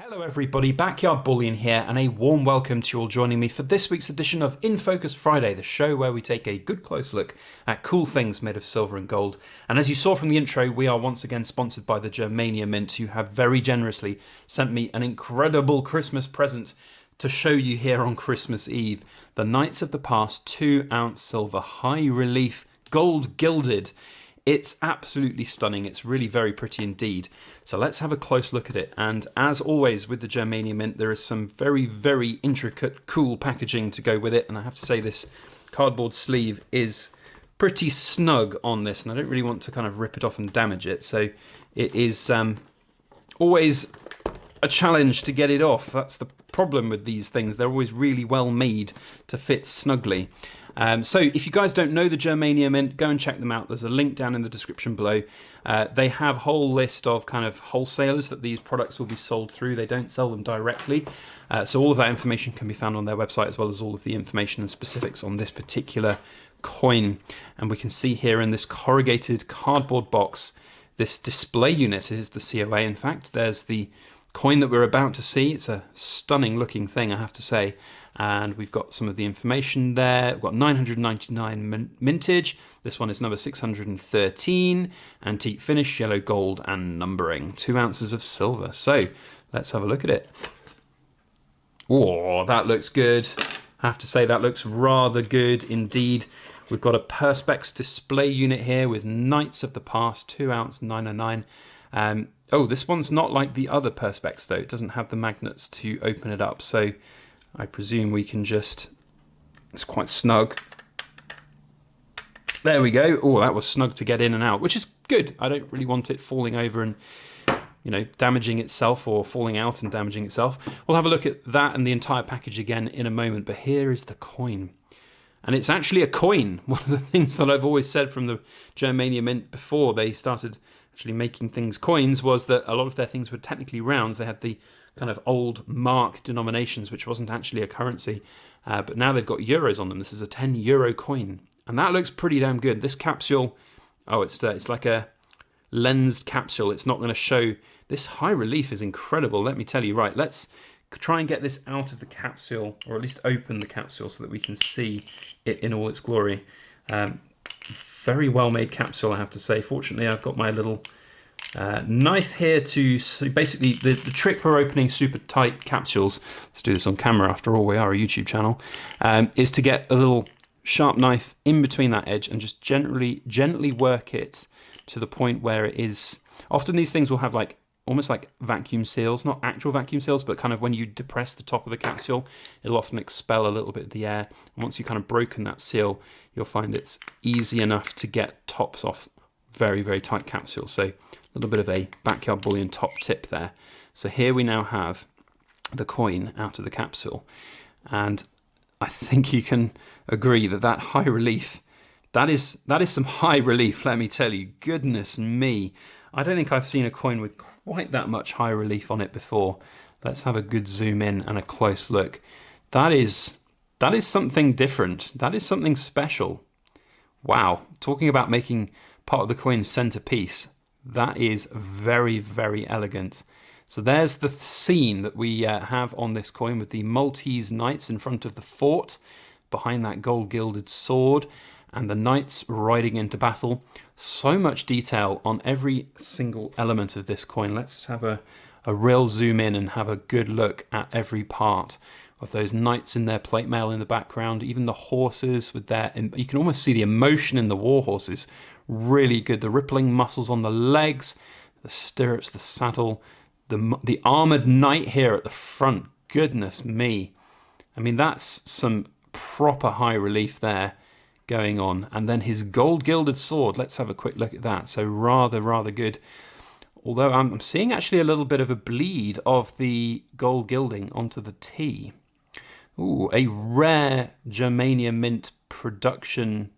Hello everybody, Backyard Bullion here, and a warm welcome to you all joining me for this week's edition of In Focus Friday, the show where we take a good close look at cool things made of silver and gold. And as you saw from the intro, we are once again sponsored by the Germania Mint, who have very generously sent me an incredible Christmas present to show you here on Christmas Eve. The Knights of the Past 2-ounce silver, high relief, gold gilded. It's absolutely stunning. It's really very pretty indeed. So let's have a close look at it. And as always with the Germania Mint, there is some very, very intricate, cool packaging to go with it. And I have to say this cardboard sleeve is pretty snug on this. And I don't really want to kind of rip it off and damage it. So it is always a challenge to get it off. That's the problem with these things. They're always really well made to fit snugly. So if you guys don't know the Germania Mint, go and check them out. There's a link down in the description below. They have a whole list of kind of wholesalers that these products will be sold through. They don't sell them directly. So all of that information can be found on their website, as well as all of the information and specifics on this particular coin. And we can see here in this corrugated cardboard box, this display unit is the COA. In fact, there's the coin that we're about to see. It's a stunning looking thing, I have to say. And we've got some of the information there. We've got 999 mintage. This one is number 613. Antique finish, yellow gold, and numbering. 2 ounces of silver. So let's have a look at it. Oh, that looks good. I have to say that looks rather good indeed. We've got a Perspex display unit here with Knights of the Past, 2 ounce 909. Oh, this one's not like the other Perspex though. It doesn't have the magnets to open it up. So I presume we can just, it's quite snug. There we go. Oh, that was snug to get in and out, which is good. I don't really want it falling over and, you know, damaging itself or falling out and damaging itself. We'll have a look at that and the entire package again in a moment, but here is the coin. And it's actually a coin. One of the things that I've always said from the Germania Mint before they started actually making things coins was that a lot of their things were technically rounds. They had the kind of old mark denominations, which wasn't actually a currency. But now they've got euros on them. This is a 10 euro coin. And that looks pretty damn good. This capsule, oh, it's like a lensed capsule. It's not going to show. This high relief is incredible, let me tell you. Right, let's try and get this out of the capsule, or at least open the capsule so that we can see it in all its glory. Very well made capsule, I have to say. Fortunately, I've got my little knife here to, so basically the trick for opening super tight capsules, let's do this on camera after all, we are a YouTube channel, is to get a little sharp knife in between that edge and just gently work it to the point where it is, often these things will have like almost like vacuum seals, not actual vacuum seals, but kind of when you depress the top of the capsule, it'll often expel a little bit of the air. And once you've kind of broken that seal, you'll find it's easy enough to get tops off very, very tight capsules. So a little bit of a Backyard Bullion top tip there. So here we now have the coin out of the capsule. And I think you can agree that that high relief, that is some high relief, let me tell you. Goodness me. I don't think I've seen a coin with quite that much high relief on it before. Let's have a good zoom in and a close look. That is something different. That is something special. Wow. Talking about making part of the coin centerpiece. That is very, very elegant. So there's the scene that we have on this coin with the Maltese knights in front of the fort, behind that gold gilded sword, and the knights riding into battle. So much detail on every single element of this coin. Let's have a real zoom in and have a good look at every part of those knights in their plate mail in the background, even the horses with their, you can almost see the emotion in the war horses. Really good. The rippling muscles on the legs, the stirrups, the saddle, the armored knight here at the front. Goodness me. I mean, that's some proper high relief there going on. And then his gold gilded sword. Let's have a quick look at that. So rather good. Although I'm seeing actually a little bit of a bleed of the gold gilding onto the T. Ooh, a rare Germania Mint production,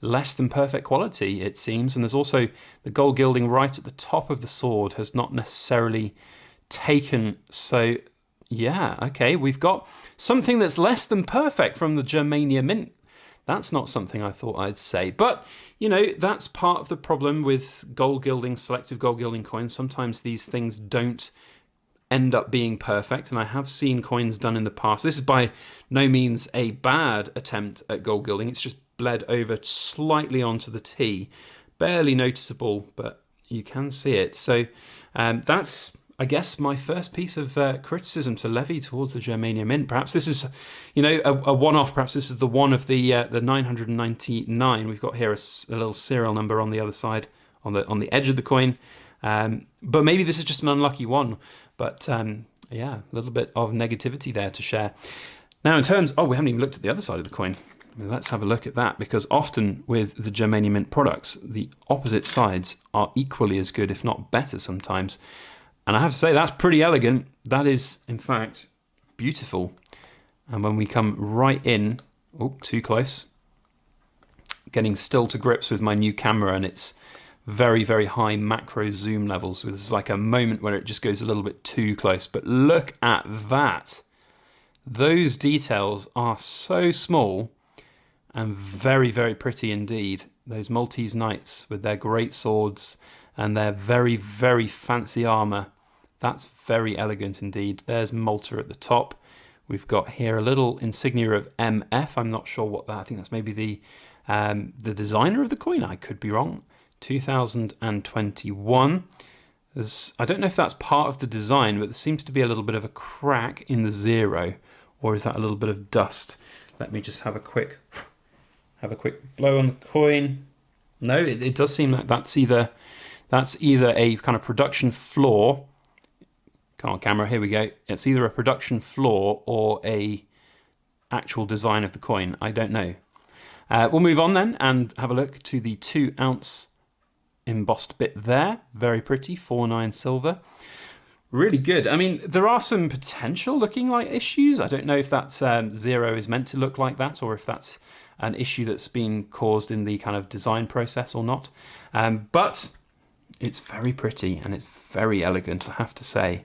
less than perfect quality, it seems. And there's also the gold gilding right at the top of the sword has not necessarily taken. So yeah, okay, we've got something that's less than perfect from the Germania Mint. That's not something I thought I'd say. But, you know, that's part of the problem with gold gilding, selective gold gilding coins. Sometimes these things don't end up being perfect, and I have seen coins done in the past. This is by no means a bad attempt at gold gilding. It's just bled over slightly onto the T. Barely noticeable, but you can see it. So that's, I guess, my first piece of criticism to levy towards the Germania Mint. Perhaps this is, a one-off. Perhaps this is the one of the 999. We've got here a little serial number on the other side, on the edge of the coin. But maybe this is just an unlucky one. But yeah, a little bit of negativity there to share. Now, in terms, we haven't even looked at the other side of the coin. Let's have a look at that, because often with the Germania Mint products, the opposite sides are equally as good, if not better sometimes. And I have to say, that's pretty elegant. That is, in fact, beautiful. And when we come right in, too close, getting still to grips with my new camera and its very, very high macro zoom levels. There's like a moment where it just goes a little bit too close. But look at that. Those details are so small and very, very pretty indeed. Those Maltese knights with their great swords and their very, very fancy armour. That's very elegant indeed. There's Malta at the top. We've got here a little insignia of MF. I'm not sure what that, I think that's maybe the designer of the coin. I could be wrong. 2021. I don't know if that's part of the design, but there seems to be a little bit of a crack in the 0, or is that a little bit of dust? Let me just have a quick blow on the coin. No, it does seem like that's either a kind of production flaw. Come on, camera, here we go. It's either a production flaw or a actual design of the coin. I don't know. We'll move on then and have a look to the 2 ounce embossed bit there. Very pretty, 49 silver. Really good. I mean, there are some potential looking like issues. I don't know if that 0 is meant to look like that, or if that's an issue that's been caused in the kind of design process or not. But it's very pretty and it's very elegant, I have to say.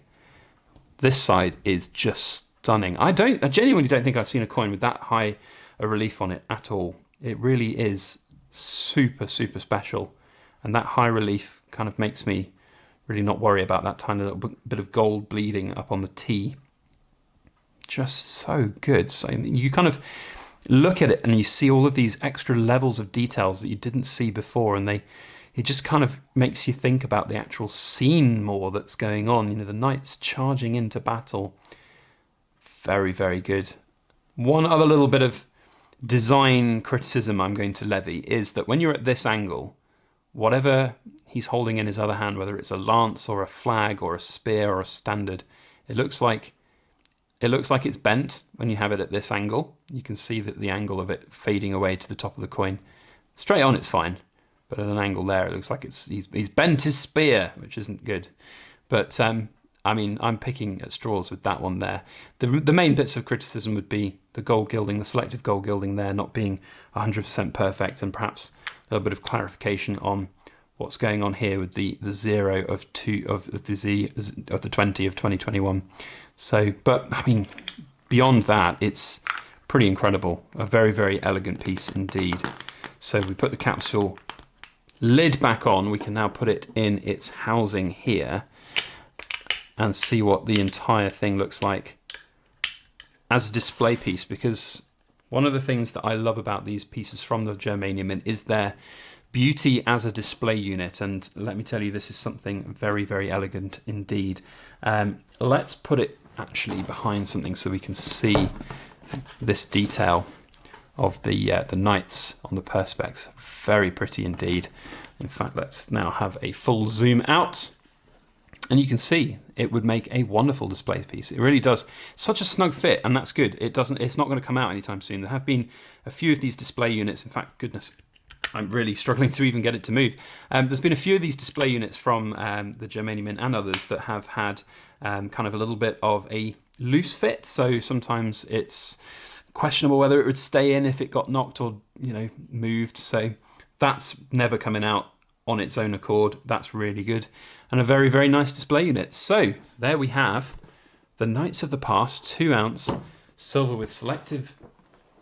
This side is just stunning. I genuinely don't think I've seen a coin with that high a relief on it at all. It really is super, super special. And that high relief kind of makes me really not worry about that tiny little bit of gold bleeding up on the T. Just so good. So you kind of look at it and you see all of these extra levels of details that you didn't see before, and it just kind of makes you think about the actual scene more that's going on. The knights charging into battle. Very, very good. One other little bit of design criticism I'm going to levy is that when you're at this angle, whatever he's holding in his other hand, whether it's a lance or a flag or a spear or a standard, it looks like it's bent when you have it at this angle. You can see that the angle of it fading away to the top of the coin. Straight on, it's fine. But at an angle there, it looks like he's bent his spear, which isn't good. But I mean, I'm picking at straws with that one there. The main bits of criticism would be the gold gilding, the selective gold gilding there not being 100% perfect, and perhaps a little bit of clarification on what's going on here with the 0 of the Z of the 20 of 2021. So, but I mean, beyond that, it's pretty incredible. A very, very elegant piece indeed. So we put the capsule lid back on. We can now put it in its housing here and see what the entire thing looks like as a display piece, because one of the things that I love about these pieces from the Germania Mint is their beauty as a display unit, and let me tell you, this is something very, very elegant indeed. Let's put it actually behind something so we can see this detail of the knights on the perspex. Very pretty indeed. In fact, let's now have a full zoom out, and you can see it would make a wonderful display piece. It really does. Such a snug fit, and that's good. It's not going to come out anytime soon. There have been a few of these display units. In fact, goodness, I'm really struggling to even get it to move. There's been a few of these display units from the Germania Mint and others that have had kind of a little bit of a loose fit. So sometimes it's questionable whether it would stay in if it got knocked or moved. So that's never coming out on its own accord. That's really good, and a very, very nice display unit. So there we have the Knights of the Past 2 ounce silver with selective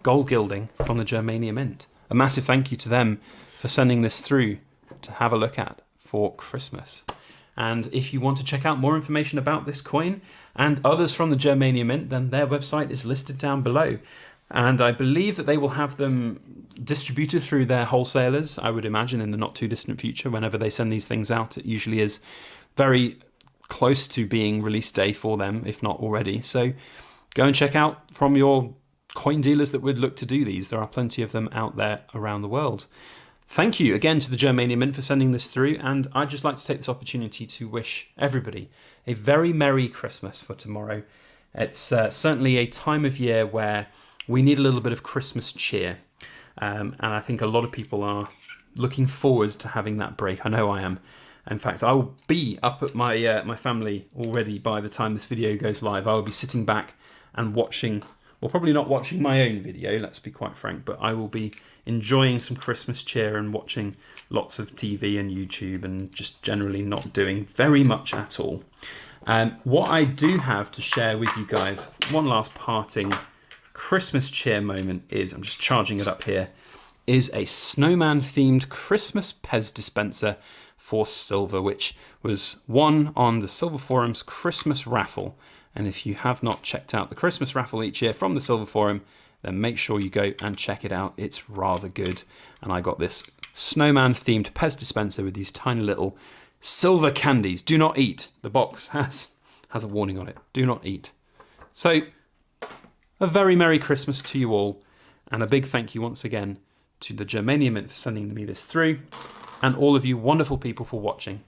gold gilding from the Germania Mint. A massive thank you to them for sending this through to have a look at for Christmas. And if you want to check out more information about this coin and others from the Germania Mint, then their website is listed down below. And I believe that they will have them distributed through their wholesalers, I would imagine, in the not too distant future. Whenever they send these things out, it usually is very close to being release day for them, if not already. So go and check out from your coin dealers that would look to do these. There are plenty of them out there around the world. Thank you again to the Germania Mint for sending this through, and I'd just like to take this opportunity to wish everybody a very Merry Christmas for tomorrow. It's certainly a time of year where we need a little bit of Christmas cheer, and I think a lot of people are looking forward to having that break. I know I am. In fact, I will be up at my family already by the time this video goes live. I will be sitting back and watching, well, probably not watching my own video, let's be quite frank, but I will be enjoying some Christmas cheer and watching lots of TV and YouTube and just generally not doing very much at all. What I do have to share with you guys, one last parting Christmas cheer moment is, I'm just charging it up here, is a snowman themed Christmas Pez dispenser for silver, which was won on the Silver Forum's Christmas raffle. And if you have not checked out the Christmas raffle each year from the Silver Forum, then make sure you go and check it out. It's rather good. And I got this snowman themed Pez dispenser with these tiny little silver candies. Do not eat. The box has a warning on it. Do not eat. So a very Merry Christmas to you all, and a big thank you once again to the Germania Mint for sending me this through, and all of you wonderful people for watching.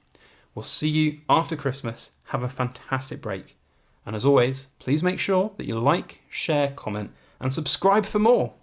We'll see you after Christmas. Have a fantastic break. And as always, please make sure that you like, share, comment, and subscribe for more.